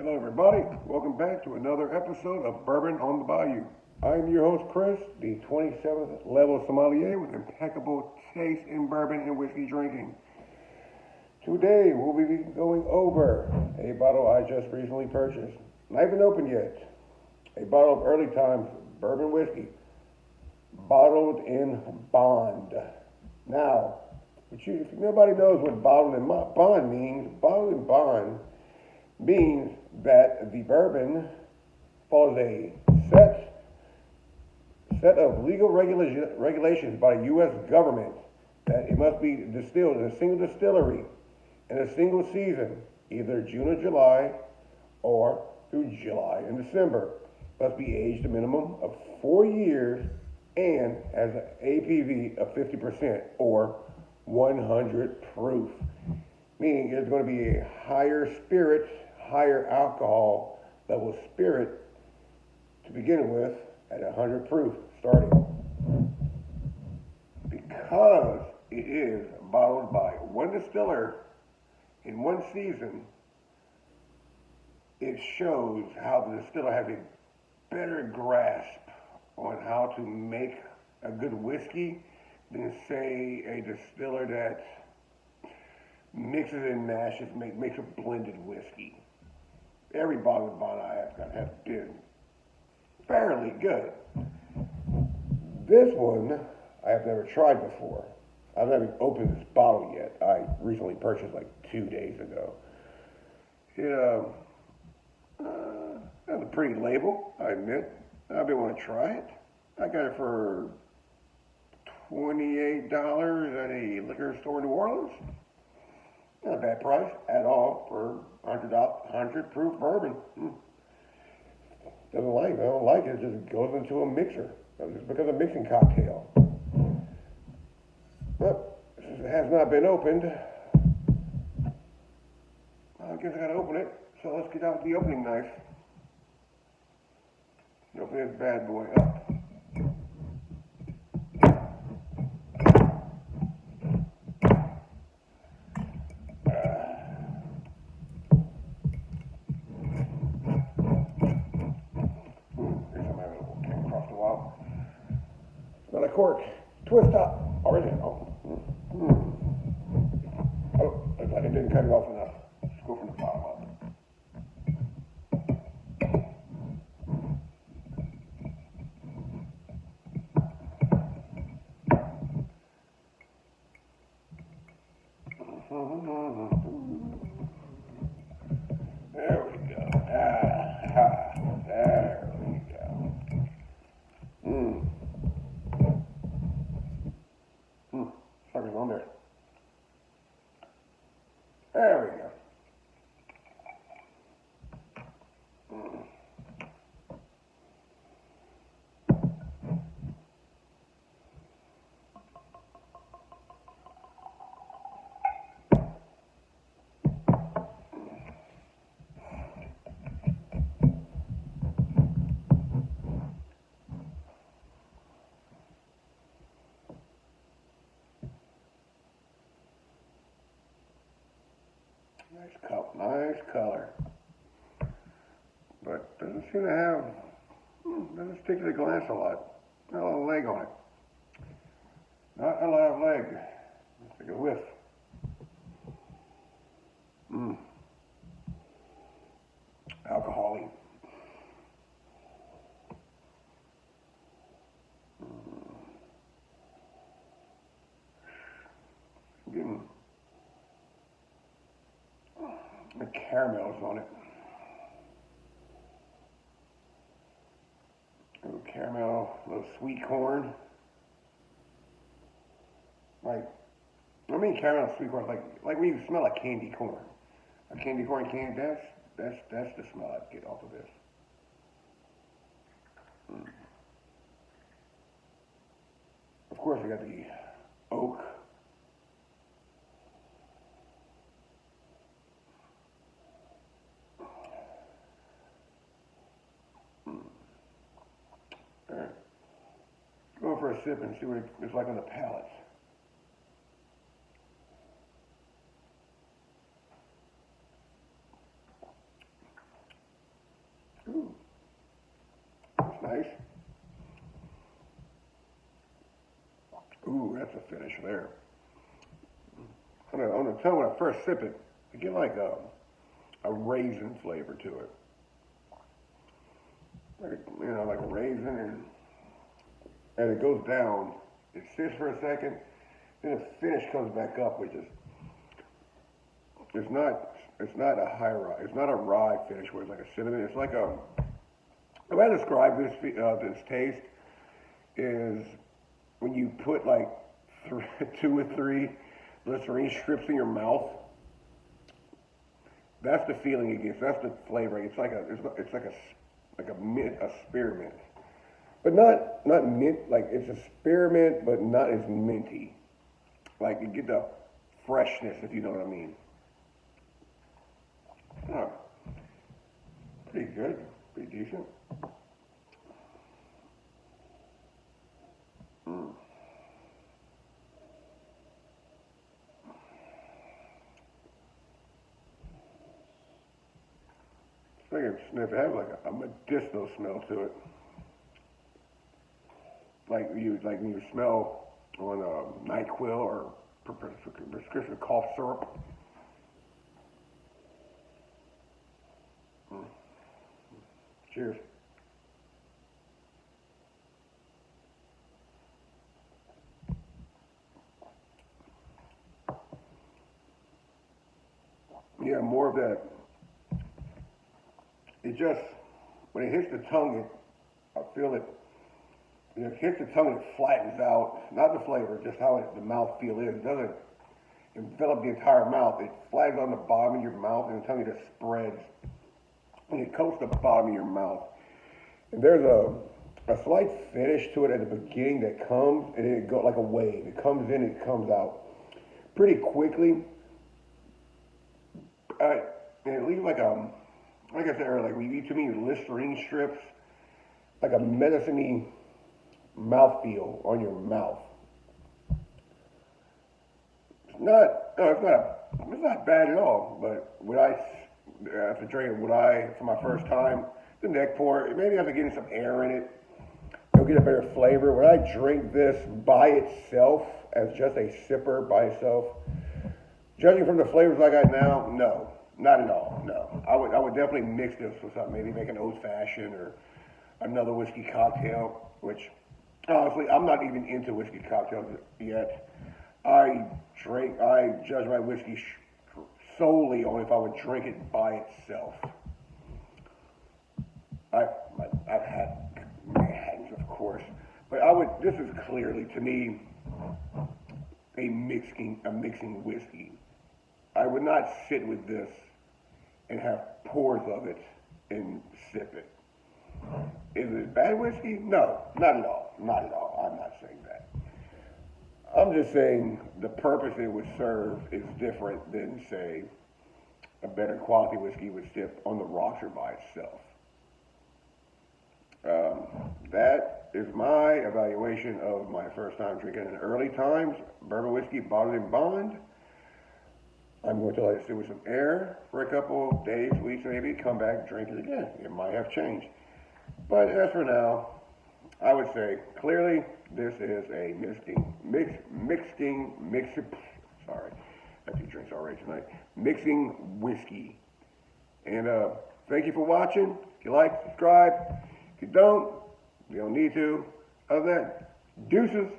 Hello, everybody. Welcome back to another episode of Bourbon on the Bayou. I'm your host, Chris, the 27th level sommelier with impeccable taste in bourbon and whiskey drinking. Today, we'll be going over a bottle I just recently purchased. Not even opened yet. A bottle of early time bourbon whiskey, bottled in bond. Now, if nobody knows what bottled in bond means that the bourbon follows a set of legal regulations by the U.S. government that it must be distilled in a single distillery in a single season, either June or July, or through July and December. Must be aged a minimum of 4 years and has an APV of 50% or 100 proof, meaning it's going to be a higher alcohol level spirit to begin with at 100 proof starting. Because it is bottled by one distiller in one season, it shows how the distiller has a better grasp on how to make a good whiskey than, say, a distiller that mixes and mashes, makes a blended whiskey. Every bottle of bond I have been fairly good. This one I have never tried before. I've never opened this bottle yet. I recently purchased like 2 days ago. It has a pretty label, I admit. I've been wanting to try it. I got it for $28 at a liquor store in New Orleans. Not a bad price at all for 100 proof bourbon. I don't like it. It just goes into a mixer. It's because a mixing cocktail. But since it has not been opened, I guess I gotta open it. So let's get out the opening knife. Open this bad boy up. Not a cork. Twist top. Original. Oh, looks like I didn't cut it off enough. Let's go from the bottom up. There we go. There we go. Sucker's on there. There we go. Nice color, but doesn't seem to have, doesn't stick to the glass a lot. Not a lot of leg on it. Not a lot of leg. Let's take a whiff. Alcohol-y. Getting the caramels on it. A little caramel, a little sweet corn. Caramel sweet corn, like when you smell a candy corn. A candy corn can, that's the smell I get off of this. Of course, I got the oak. Go for a sip and see what it's like on the palate. nice. Ooh, that's a finish there. On the tongue, when I first sip it, I get like a raisin flavor to it. Like, like a raisin, and it goes down. It sits for a second, then the finish comes back up, which is it's not a high rye. It's not a rye finish where it's like a cinnamon. It's like a the way I describe this taste is when you put like 2 or 3 Listerine strips in your mouth. That's the feeling it gets. That's the flavor. It's like a spearmint, but not mint. Like it's a spearmint, but not as minty. Like you get the freshness, if you know what I mean. Oh, pretty good, pretty decent. It's like it has like a medicinal smell to it. Like when you smell on NyQuil or prescription cough syrup. Cheers. Yeah, more of that. It just, when it hits the tongue, I feel it. When it hits the tongue, it flattens out. Not the flavor, just how the mouth feel is. It doesn't envelop the entire mouth. It flattens on the bottom of your mouth, and the tongue just spreads. And it coats the bottom of your mouth. And there's a slight finish to it at the beginning that comes, and then it goes like a wave. It comes in, it comes out pretty quickly. And it leaves like I said earlier, like when you eat too many Listerine strips, like a medicine-y mouthfeel on your mouth. It's not bad at all. But after drinking, for my first time, the neck pour, maybe after getting some air in it, you'll get a better flavor. When I drink this by itself, as just a sipper by itself, judging from the flavors I got now, no, not at all. No, I would definitely mix this with something. Maybe make an old fashioned or another whiskey cocktail. Which, honestly, I'm not even into whiskey cocktails yet. I judge my whiskey solely on if I would drink it by itself. I've had Manhattans, of course, but this is clearly to me a mixing whiskey. I would not sit with this and have pours of it and sip it. Is it bad whiskey? No, not at all. Not at all. I'm not saying that. I'm just saying the purpose it would serve is different than, say, a better quality whiskey would sip on the rocks or by itself. That is my evaluation of my first time drinking in early times bourbon whiskey bottled in bond. I'm going to let it sit with some air for a couple days, weeks maybe, come back, drink it again. It might have changed. But as for now, I would say clearly this is a mixing whiskey. And thank you for watching. If you like, subscribe. If you don't need to. Other than that, deuces.